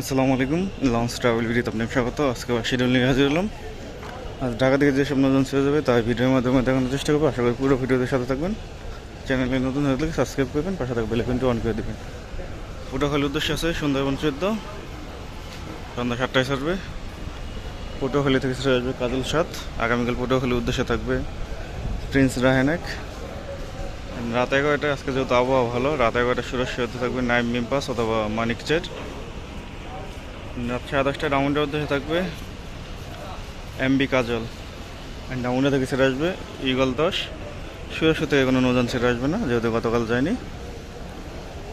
আসসালামু আলাইকুম। Launch travel ভিডিওতে আপনাকে স্বাগত। আজকে শিডিউল নিয়ে হাজির হলাম। আজ ঢাকা থেকে যেসব নতুন ছেড়ে যাবে তাই ভিডিওর মাধ্যমে দেখানোর চেষ্টা করবো। আশা করি পুরো ভিডিওতে সাথে থাকবেন। চ্যানেলে নতুন হয়ে থাকলে সাবস্ক্রাইব করবেন, পাশে থাকবে বেল আইকনটি অন করে দেবেন। পটুয়াখালীর উদ্দেশ্যে আছে সুন্দরবন 14, সন্ধ্যা 7টায় ছাড়বে। পটুয়াখালী থেকে ছেড়ে আসবে কাজল 7। আগামীকাল পটুয়াখালীর উদ্দেশ্যে থাকবে প্রিন্স রাহেনেক। রাত 11টায়, আজকে যেহেতু আবহাওয়া ভালো, রাত 11টায় সুরক্ষা হতে থাকবে নাইম মিম্পাস অথবা মানিকচের। রাত 10:30টায় রাউন্ডের উদ্দেশ্যে থাকবে এমবি কাজল। ডাউনে থেকে ছেড়ে আসবে ইগল 10। সুরেশ্বর থেকে কোনো নৌযান ছেড়ে আসবে না, যেহেতু গতকাল যায়নি।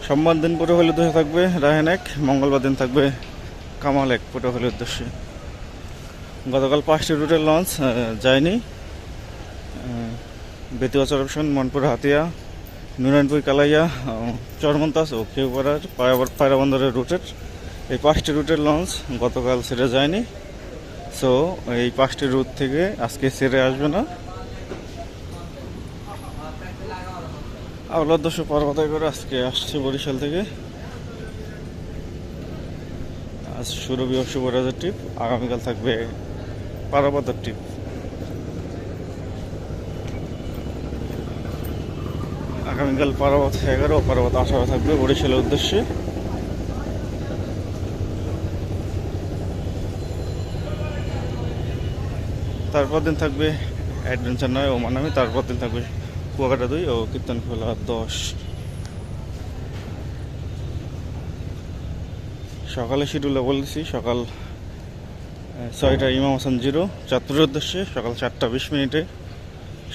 সোমবার দিন পটুয়াখালীর উদ্দেশ্যে থাকবে রাহেন 1, মঙ্গলবার দিন থাকবে কামাল 1 পটুয়াখালীর উদ্দেশ্যে। গতকাল 5টি রুটের লঞ্চ যায়নি। বেতুয়াচর অপশন, মনপুর হাতিয়া, নুরানপুর কালাইয়া, চরমন্তাস ও কেউপাড়ার পায়রাবন্দরের রুটের এই 5টি রুটের লঞ্চ গতকাল ছেড়ে যায়নি। সো এই 5টি রুট থেকে আজকে ছেড়ে আসবে না। আওলাদ দশ পারবাতায় করে আজকে আসছে বরিশাল থেকে। আজ সুরভি ও শুভরাজের ট্রিপ, আগামীকাল থাকবে পারাবতার ট্রিপ। আগামীকাল পারাবত 11 ও পারাবত 18 থাকবে বরিশালের উদ্দেশ্যে। তারপর দিন থাকবে অ্যাডভেঞ্চার 9 ও মানামি। তারপর দিন থাকবে কুয়াকাটা 2 ও কীর্তনখোলা 10। সকালে শিডিউলে বলেছি, সকাল 6টায় ইমাম হাসান 0 চাঁদপুরের উদ্দেশ্যে। সকাল 4:20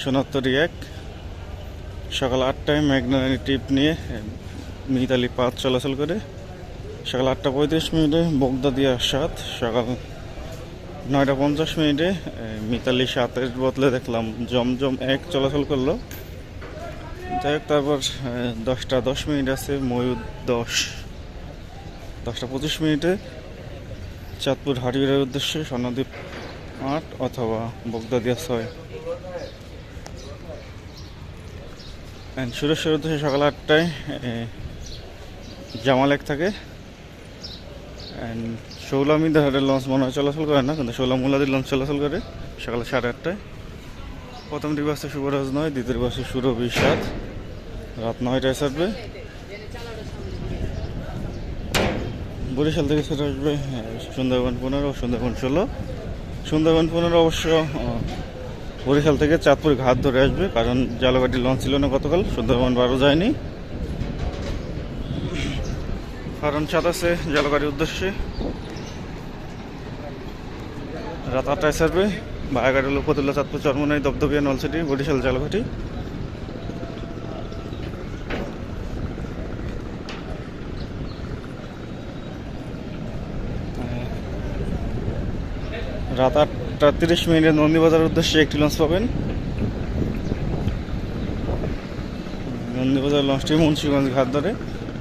সোনাত্তরি 1। সকাল 8টায় মেঘনারানী ট্রিপ নিয়ে মিতালি 5 চলাচল করে। সকাল 8:35 বগদা দিয়া 7। সকাল 9:50 মিতালি 7-এর বদলে দেখলাম জমজম 1 চলাচল করলো। যাই হোক, তারপর 10:10 আছে ময়ূর 10। 10:25 চাঁদপুর হাটিয়ারের উদ্দেশ্যে স্বর্ণদ্বীপ 8 অথবা বগদাদিয়া 6। সুরেশ্বরের উদ্দেশ্যে সকাল 8টায় জামাল 1 থাকে। শৌলামিদারের লঞ্চ মনে হয় চলাচল করে না, কিন্তু শৌলামুলাদির লঞ্চ চলাচল করে সকাল 8:30টায়। প্রথম ট্রিপ আছে শুভরাজ 9, দ্বিতীয় ট্রিপ আছে সুরভি 7, রাত 9টায় ছাড়বে। বরিশাল থেকে ছেড়ে আসবে সুন্দরবন 15 ও সুন্দরবন 16। সুন্দরবন 15 অবশ্য বরিশাল থেকে চাঁদপুর ঘাট ধরে আসবে, কারণ জালঘাটির লঞ্চ ছিল না গতকাল। সুন্দরবন 12 যায়নি, কারণ 7 আছে জালঘাটির উদ্দেশ্যে। রাত 8টায় ছাড়বে বা 11 ফতুল্লা, চাঁদপুর, চরমনাই, দপদপিয়া, নলছিটি, বরিশাল, জালঘাটি। রাত 8:30 নন্দীবাজারের উদ্দেশ্যে একটি লঞ্চ পাবেন। নন্দীবাজার লঞ্চটি মুন্সিগঞ্জ ঘাট ধরে,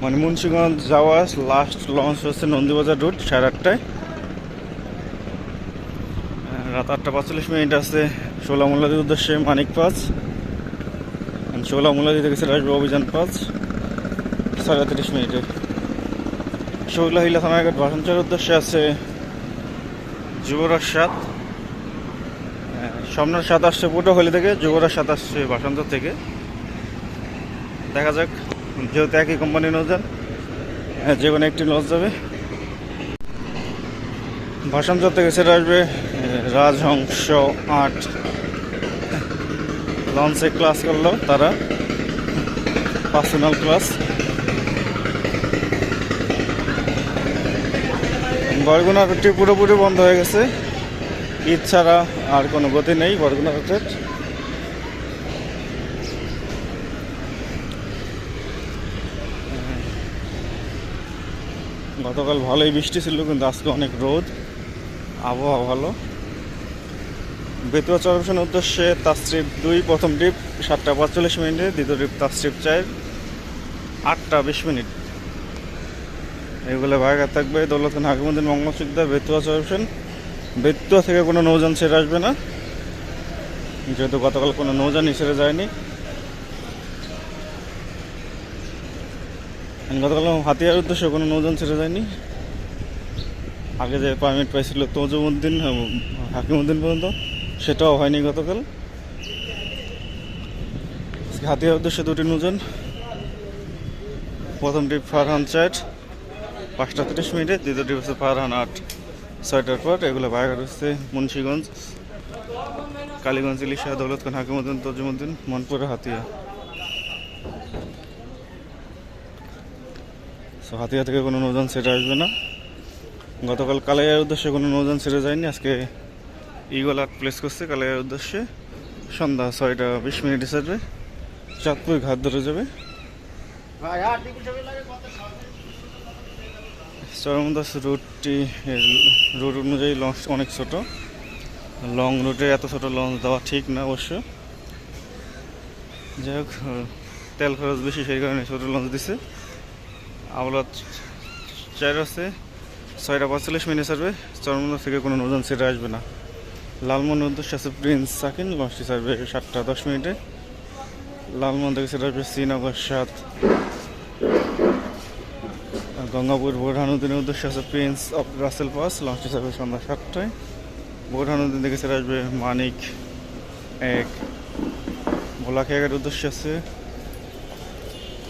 মানে মুন্সিগঞ্জ যাওয়া লাস্ট লঞ্চ হচ্ছে নন্দীবাজার রুট 8:30টায়। রাত 8:45 আছে শোলামুলাদির উদ্দেশ্যে মানিক 5। শোলামুলাদি থেকে ছেড়ে আসবে অভিযান 5 37 শৌলাহিলা থানাঘাট ভাষণচার উদ্দেশ্যে আছে যুবরাজ 7। সম্রাট 7 আসছে পটুয়াখালী থেকে, যুবরাজ 7 আসছে ভাষান্তর থেকে। দেখা যাক, যেহেতু একই কোম্পানি নৌযান, যে কোনো একটি লঞ্চ যাবে। ভাষান্তর থেকে ছেড়ে আসবে রাজহংস 8। লঞ্চে ক্লাস করলো তারা, পার্সোনাল ক্লাস। বরগুনা রুটটি পুরোপুরি বন্ধ হয়ে গেছে, ঈদ ছাড়া আর কোনো গতি নেই বরগুনা রুটের। গতকাল ভালোই বৃষ্টি ছিল, কিন্তু আজকে অনেক রোদ, আবহাওয়া ভালো। বেতুয়া চরপেশনের উদ্দেশ্যে তাসরিফ 2 প্রথম ট্রিপ 7:45, দ্বিতীয় ট্রিপ তাসরিফ 4 8:20। এগুলো ভাগা থাকবে দৌলতখান, হাকিমুদ্দিন, মঙ্গলসিকদার, বেতুয়া চরপেশন। বেতুয়া থেকে কোনো নৌযান ছেড়ে আসবে না, যেহেতু গতকাল কোনো নৌযানই ছেড়ে যায়নি। গতকাল হাতিয়ার উদ্দেশ্যে কোনো নৌযান ছেড়ে যায়নি। আগে যে পারমিট পাইছিল তজুমুদ্দিন হাকিমুদ্দিন পর্যন্ত, সেটাও হয়নি গতকাল। হাতিয়ার উদ্দেশ্যে দুটি নৌযান। প্রথমটি ফারহান 4 5টা 30 মিনিটে, দ্বিতীয়টি হচ্ছে ফারহান 8 6টার পর। এগুলো বাইরে হচ্ছে মুন্সিগঞ্জ, কালীগঞ্জ, ইলিশা, দৌলতখান, হাকিমুদ্দিন, তজুমুদ্দিন, মনপুরে, হাতিয়া। হাতিয়া থেকে কোনো নৌযান ছেড়ে আসবে না। গতকাল কালাইয়ার উদ্দেশ্যে কোনো নৌযান ছেড়ে যায়নি, আজকে ইগল 8 প্লেস করছে কালাইয়ার উদ্দেশ্যে। সন্ধ্যা 6টা 20 মিনিটে ছাড়বে, চাঁদপুর ঘাট ধরে যাবে। চরমদাস রুটটি রুট অনুযায়ী লঞ্চ অনেক ছোট, লং রুটে এত ছোট লঞ্চ দেওয়া ঠিক না অবশ্য। যাই হোক, তেল খরচ বেশি, সেই কারণে ছোট লঞ্চ দিছে। আওলা 4 আছে, 6টা 45 মিনিট ছাড়বে। চরমদাস থেকে কোনো নৌযান ছেড়ে আসবে না। লালমনের উদ্দেশ্যে আছে প্রিন্স সাকিন, লঞ্চটি ছাড়বে 7টা 10 মিনিটে। লালমন থেকে ছেড়ে আসবে শ্রীনগর 7। গঙ্গাপুর বোরহানুদ্দিনের উদ্দেশ্যে আছে প্রিন্স অফ রাসেল পাস, লঞ্চটি ছাড়বে সন্ধ্যা 7টায়। বোরহানুদ্দিন থেকে ছেড়ে আসবে মানিক 1। ভোলাখিয়াঘাটের উদ্দেশ্যে আছে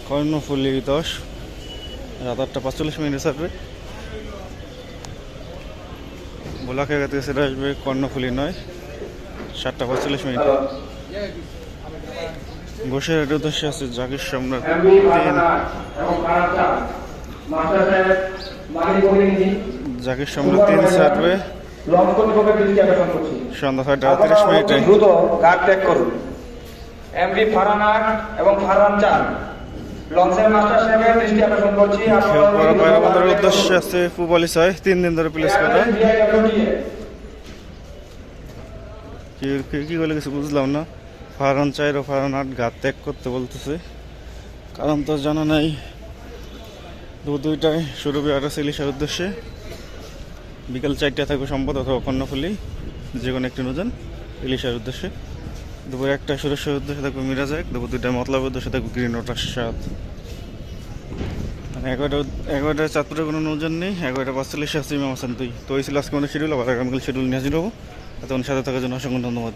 কর্ণফুলি 10, রাত 8টা 45 মিনিটে ছাড়বে। ভোলাখিয়াঘাট থেকে ছেড়ে আসবে কর্ণফুলি 9, 7টা 45 মিনিটে। বসিরহাটের উদ্দেশ্যে আছে জাকির সম্রাট 3। জাকির সম্রাট 3 ছাড়বে সন্ধ্যা 6টা 30 মিনিটে। দ্রুত ঘাট ত্যাগ করুন। এমভি ফারহান 8 এবং ফারহান 4 লঞ্চের মাস্টার সাহেবের দৃষ্টি আকর্ষণ করছি। পায়রাবন্দরের উদ্দেশ্যে আছে পুবালি 6, 3 দিন ধরে প্লেস করা। কি বলে কিছু বুঝলাম না। ফারহান 4 ও ফারহান 8 ঘাট ত্যাগ করতে বলতেছে, কারণ তো জানা নাই। দুইটায় সুরভি 8 ইলিশার উদ্দেশ্যে, বিকাল 4টায় থাকবে সম্পদ অথবা কর্ণফুলি, যে কোনো একটি নৌযান ইলিশার উদ্দেশ্যে। দুপুর 1টায় সুরেশ্বরের উদ্দেশ্যে থাকবে মিরাজ 1, দুপুর 2টায় মতলবের উদ্দেশ্যে থাকবে গ্রিন ওয়াটার 7। মানে 11টায় চাঁদপুরে কোনো নৌযান নেই। 11টা 45 আছে ইমাম হাসান 2। তো এই ছিল আজকে আমাদের শিডিউল। আবার আগামীকাল শিডিউল নিয়ে হাজির হবো। এতক্ষণ সাথে থাকার জন্য অসংখ্য ধন্যবাদ।